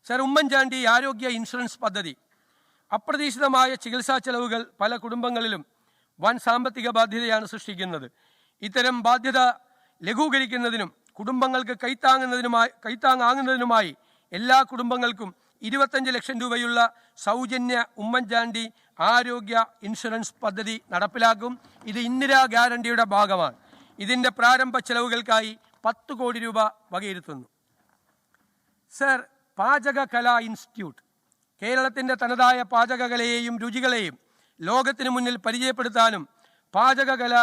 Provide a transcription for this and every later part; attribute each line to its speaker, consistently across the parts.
Speaker 1: Sir, Oommen Chandy ആരോഗ്യ insurance പദ്ധതി. അപ്രതീക്ഷിതമായ ചികിത്സാ ചെലവുകൾ പല കുടുംബങ്ങളിലും വൻ സാമ്പത്തിക ബാധ്യതയാണ് സൃഷ്ടിക്കുന്നത്. ഇത്തരം ബാധ്യത ലഘൂകരിക്കുന്നതിനും കുടുംബങ്ങൾക്ക് കൈത്താങ്ങാകുന്നതിനുമായി എല്ലാ കുടുംബങ്ങൾക്കും 25 ലക്ഷം രൂപയുള്ള സൗജന്യ ഉമ്മൻചാണ്ടി ആരോഗ്യ ഇൻഷുറൻസ് പദ്ധതി നടപ്പിലാക്കും. ഇത് ഇന്ദിരാ ഗ്യാരണ്ടിയുടെ ഭാഗമാണ്. ഇതിൻ്റെ പ്രാരംഭ ചെലവുകൾക്കായി 10 കോടി രൂപ വകയിരുത്തുന്നു. സർ, പാചകകലാ ഇൻസ്റ്റിറ്റ്യൂട്ട് കേരളത്തിൻ്റെ തനതായ പാചകകലയെയും രുചികളെയും ലോകത്തിന് മുന്നിൽ പരിചയപ്പെടുത്താനും പാചകകല,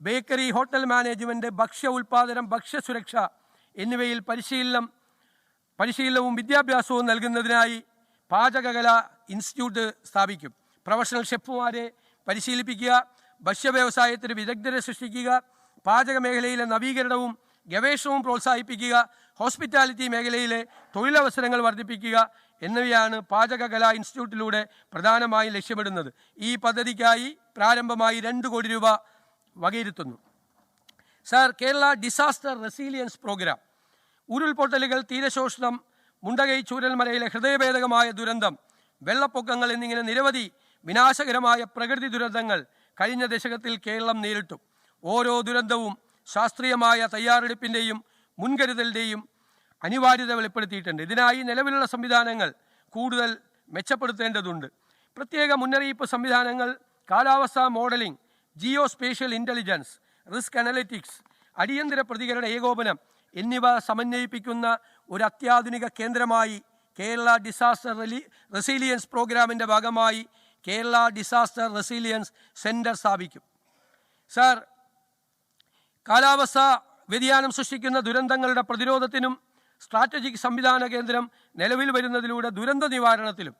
Speaker 1: ബേക്കറി, ഹോട്ടൽ മാനേജ്മെൻറ്റ്, ഭക്ഷ്യ ഉൽപ്പാദനം, ഭക്ഷ്യസുരക്ഷ എന്നിവയിൽ പരിശീലനവും വിദ്യാഭ്യാസവും നൽകുന്നതിനായി പാചകകല ഇൻസ്റ്റിറ്റ്യൂട്ട് സ്ഥാപിക്കും. പ്രൊഫഷണൽ ഷെഫുമാരെ പരിശീലിപ്പിക്കുക, ഭക്ഷ്യവ്യവസായത്തിന് വിദഗ്ധരെ സൃഷ്ടിക്കുക, പാചക മേഖലയിലെ നവീകരണവും ഗവേഷണവും പ്രോത്സാഹിപ്പിക്കുക, ഹോസ്പിറ്റാലിറ്റി മേഖലയിലെ തൊഴിലവസരങ്ങൾ വർദ്ധിപ്പിക്കുക എന്നിവയാണ് പാചകകലാ ഇൻസ്റ്റിറ്റ്യൂട്ടിലൂടെ പ്രധാനമായും ലക്ഷ്യമിടുന്നത്. ഈ പദ്ധതിക്കായി പ്രാരംഭമായി 2 കോടി രൂപ വകയിരുത്തുന്നു. Sir, Kerala disaster resilience programme. ഉരുൾപൊട്ടലുകൾ, തീരശോഷണം, മുണ്ടകൈ ചൂരൽമലയിലെ ഹൃദയഭേദകമായ ദുരന്തം, വെള്ളപ്പൊക്കങ്ങൾ എന്നിങ്ങനെ നിരവധി വിനാശകരമായ പ്രകൃതി ദുരന്തങ്ങൾ കഴിഞ്ഞ ദശകത്തിൽ കേരളം നേരിട്ടു. ഓരോ ദുരന്തവും ശാസ്ത്രീയമായ തയ്യാറെടുപ്പിൻ്റെയും മുൻകരുതലിൻ്റെയും അനിവാര്യത വെളിപ്പെടുത്തിയിട്ടുണ്ട്. ഇതിനായി നിലവിലുള്ള സംവിധാനങ്ങൾ കൂടുതൽ മെച്ചപ്പെടുത്തേണ്ടതുണ്ട്. പ്രത്യേക മുന്നറിയിപ്പ് സംവിധാനങ്ങൾ, കാലാവസ്ഥാ modelling, Jio spatial intelligence, risk analytics, അടിയന്തര പ്രതികരണ ഏകോപനം എന്നിവ സമന്വയിപ്പിക്കുന്ന ഒരു അത്യാധുനിക കേന്ദ്രമായി കേരള ഡിസാസ്റ്റർ റെസീലിയൻസ് പ്രോഗ്രാമിൻ്റെ ഭാഗമായി കേരള ഡിസാസ്റ്റർ റെസീലിയൻസ് സെൻറ്റർ സ്ഥാപിക്കും. സർ, കാലാവസ്ഥാ വ്യതിയാനം സൃഷ്ടിക്കുന്ന ദുരന്തങ്ങളുടെ പ്രതിരോധത്തിനും സ്ട്രാറ്റജിക് സംവിധാന കേന്ദ്രം നിലവിൽ വരുന്നതിലൂടെ ദുരന്ത നിവാരണത്തിലും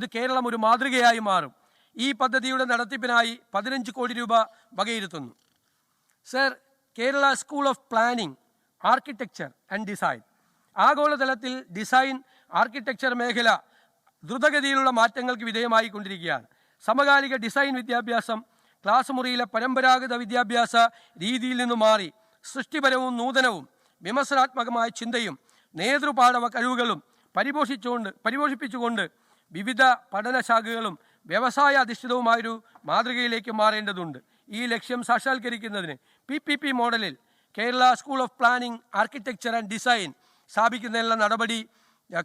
Speaker 1: ഇത് കേരളം ഒരു മാതൃകയായി മാറും. ഈ പദ്ധതിയുടെ നടത്തിപ്പിനായി 15 കോടി രൂപ വകയിരുത്തുന്നു. Sir, Kerala school of planning, architecture and design. ആഗോളതലത്തിൽ ഡിസൈൻ, ആർക്കിടെക്ചർ മേഖല ദ്രുതഗതിയിലുള്ള മാറ്റങ്ങൾക്ക് വിധേയമായി കൊണ്ടിരിക്കുകയാണ്. സമകാലിക ഡിസൈൻ വിദ്യാഭ്യാസം ക്ലാസ് മുറിയിലെ പരമ്പരാഗത വിദ്യാഭ്യാസ രീതിയിൽ നിന്നു മാറി സൃഷ്ടിപരവും നൂതനവും വിമർശനാത്മകമായ ചിന്തയും നേതൃപാഠവ കഴിവുകളും പരിപോഷിപ്പിച്ചുകൊണ്ട് വിവിധ പഠനശാഖകളും വ്യവസായ അധിഷ്ഠിതവുമായൊരു മാതൃകയിലേക്ക് മാറേണ്ടതുണ്ട്. ഈ ലക്ഷ്യം സാക്ഷാത്കരിക്കുന്നതിന് PPP മോഡലിൽ Kerala school of planning, architecture and design സ്ഥാപിക്കുന്നതിനുള്ള നടപടി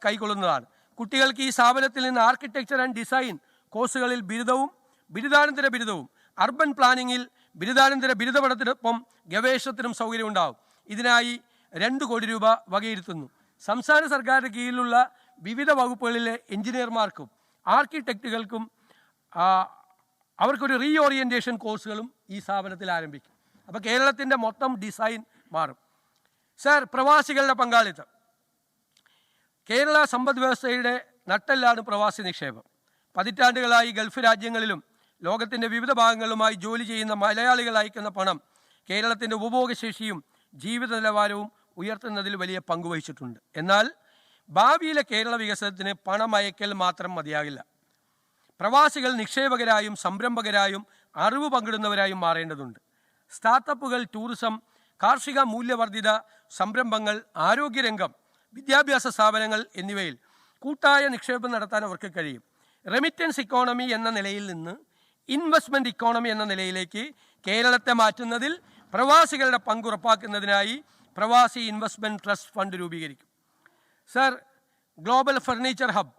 Speaker 1: കൈക്കൊള്ളുന്നതാണ്. കുട്ടികൾക്ക് ഈ സ്ഥാപനത്തിൽ നിന്ന് ആർക്കിടെക്ചർ ആൻഡ് ഡിസൈൻ കോഴ്സുകളിൽ ബിരുദവും ബിരുദാനന്തര ബിരുദവും, അർബൻ പ്ലാനിങ്ങിൽ ബിരുദാനന്തര ബിരുദ പഠനത്തിനൊപ്പം ഗവേഷണത്തിനും സൗകര്യമുണ്ടാകും. ഇതിനായി 2 കോടി രൂപ വകയിരുത്തുന്നു. സംസ്ഥാന സർക്കാരിന് കീഴിലുള്ള വിവിധ വകുപ്പുകളിലെ എഞ്ചിനീയർമാർക്കും ആർക്കിടെക്റ്റുകൾക്കും അവർക്കൊരു റീഓറിയൻറ്റേഷൻ കോഴ്സുകളും ഈ സ്ഥാപനത്തിൽ ആരംഭിക്കും. അപ്പോൾ കേരളത്തിൻ്റെ മൊത്തം ഡിസൈൻ മാറും. സർ, പ്രവാസികളുടെ പങ്കാളിത്തം. കേരള സമ്പദ് വ്യവസ്ഥയുടെ നട്ടെല്ലാണ് പ്രവാസി നിക്ഷേപം. പതിറ്റാണ്ടുകളായി ഗൾഫ് രാജ്യങ്ങളിലും ലോകത്തിൻ്റെ വിവിധ ഭാഗങ്ങളുമായി ജോലി ചെയ്യുന്ന മലയാളികൾ അയക്കുന്ന പണം കേരളത്തിൻ്റെ ഉപഭോഗശേഷിയും ജീവിത നിലവാരവും ഉയർത്തുന്നതിൽ വലിയ പങ്കുവഹിച്ചിട്ടുണ്ട്. എന്നാൽ ഭാവിയിലെ കേരള വികസനത്തിന് പണം അയക്കൽ മാത്രം മതിയാകില്ല. പ്രവാസികൾ നിക്ഷേപകരായും സംരംഭകരായും അറിവ് പങ്കിടുന്നവരായും മാറേണ്ടതുണ്ട്. സ്റ്റാർട്ടപ്പുകൾ, ടൂറിസം, കാർഷിക മൂല്യവർദ്ധിത സംരംഭങ്ങൾ, ആരോഗ്യരംഗം, വിദ്യാഭ്യാസ സ്ഥാപനങ്ങൾ എന്നിവയിൽ കൂട്ടായ നിക്ഷേപം നടത്താൻ അവർക്ക് കഴിയും. റെമിറ്റൻസ് ഇക്കോണമി എന്ന നിലയിൽ നിന്ന് ഇൻവെസ്റ്റ്മെൻറ്റ് ഇക്കോണമി എന്ന നിലയിലേക്ക് കേരളത്തെ മാറ്റുന്നതിൽ പ്രവാസികളുടെ പങ്ക് ഉറപ്പാക്കുന്നതിനായി പ്രവാസി ഇൻവെസ്റ്റ്മെൻറ്റ് ട്രസ്റ്റ് ഫണ്ട് രൂപീകരിക്കും. Sir, global furniture hub.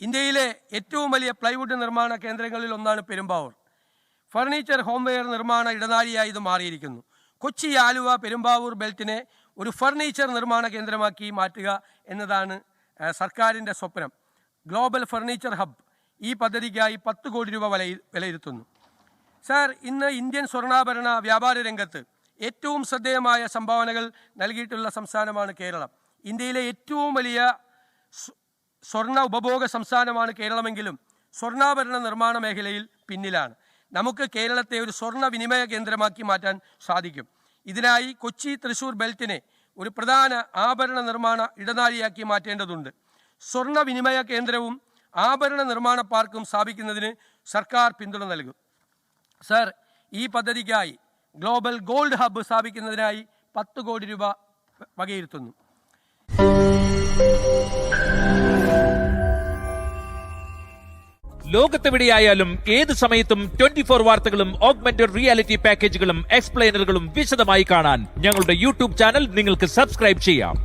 Speaker 1: ഇന്ത്യയിലെ ഏറ്റവും വലിയ പ്ലൈവുഡ് നിർമ്മാണ കേന്ദ്രങ്ങളിൽ ഒന്നാണ് പെരുമ്പാവൂർ. ഫർണിച്ചർ, ഹോംവെയർ നിർമ്മാണ ഇടനാഴിയായി ഇത് മാറിയിരിക്കുന്നു. കൊച്ചി, ആലുവ, പെരുമ്പാവൂർ ബെൽറ്റിനെ ഒരു ഫർണിച്ചർ നിർമ്മാണ കേന്ദ്രമാക്കി മാറ്റുക എന്നതാണ് സർക്കാരിൻ്റെ സ്വപ്നം. ഗ്ലോബൽ ഫർണിച്ചർ ഹബ് ഈ പദ്ധതിക്കായി 10 കോടി രൂപ വിലയിരുത്തുന്നു. സർ, ഇന്ന് ഇന്ത്യൻ സ്വർണ്ണാഭരണ വ്യാപാര രംഗത്ത് ഏറ്റവും ശ്രദ്ധേയമായ സംഭാവനകൾ നൽകിയിട്ടുള്ള സംസ്ഥാനമാണ് കേരളം. ഇന്ത്യയിലെ ഏറ്റവും വലിയ സ്വർണ്ണ ഉപഭോഗ സംസ്ഥാനമാണ് കേരളമെങ്കിലും സ്വർണ്ണാഭരണ നിർമ്മാണ മേഖലയിൽ പിന്നിലാണ്. നമുക്ക് കേരളത്തെ ഒരു സ്വർണ്ണ വിനിമയ കേന്ദ്രമാക്കി മാറ്റാൻ സാധിക്കും. ഇതിനായി കൊച്ചി, തൃശ്ശൂർ ബെൽറ്റിനെ ഒരു പ്രധാന ആഭരണ നിർമ്മാണ ഇടനാഴിയാക്കി മാറ്റേണ്ടതുണ്ട്. സ്വർണ്ണ വിനിമയ കേന്ദ്രവും ആഭരണ നിർമ്മാണ പാർക്കും സ്ഥാപിക്കുന്നതിന് സർക്കാർ പിന്തുണ നൽകും. സർ, ഈ പദ്ധതിക്കായി ഗ്ലോബൽ ഗോൾഡ് ഹബ്ബ് സ്ഥാപിക്കുന്നതിനായി 10 കോടി രൂപ വകയിരുത്തുന്നു.
Speaker 2: ലോകത്തെവിടെയായാലും ഏത് സമയത്തും 24 വാർത്തകളും ഓഗ്മെന്റഡ് റിയാലിറ്റി പാക്കേജുകളും എക്സ്പ്ലെയിനറുകളും വിശദമായി കാണാൻ ഞങ്ങളുടെ യൂട്യൂബ് ചാനൽ നിങ്ങൾക്ക് സബ്സ്ക്രൈബ് ചെയ്യാം.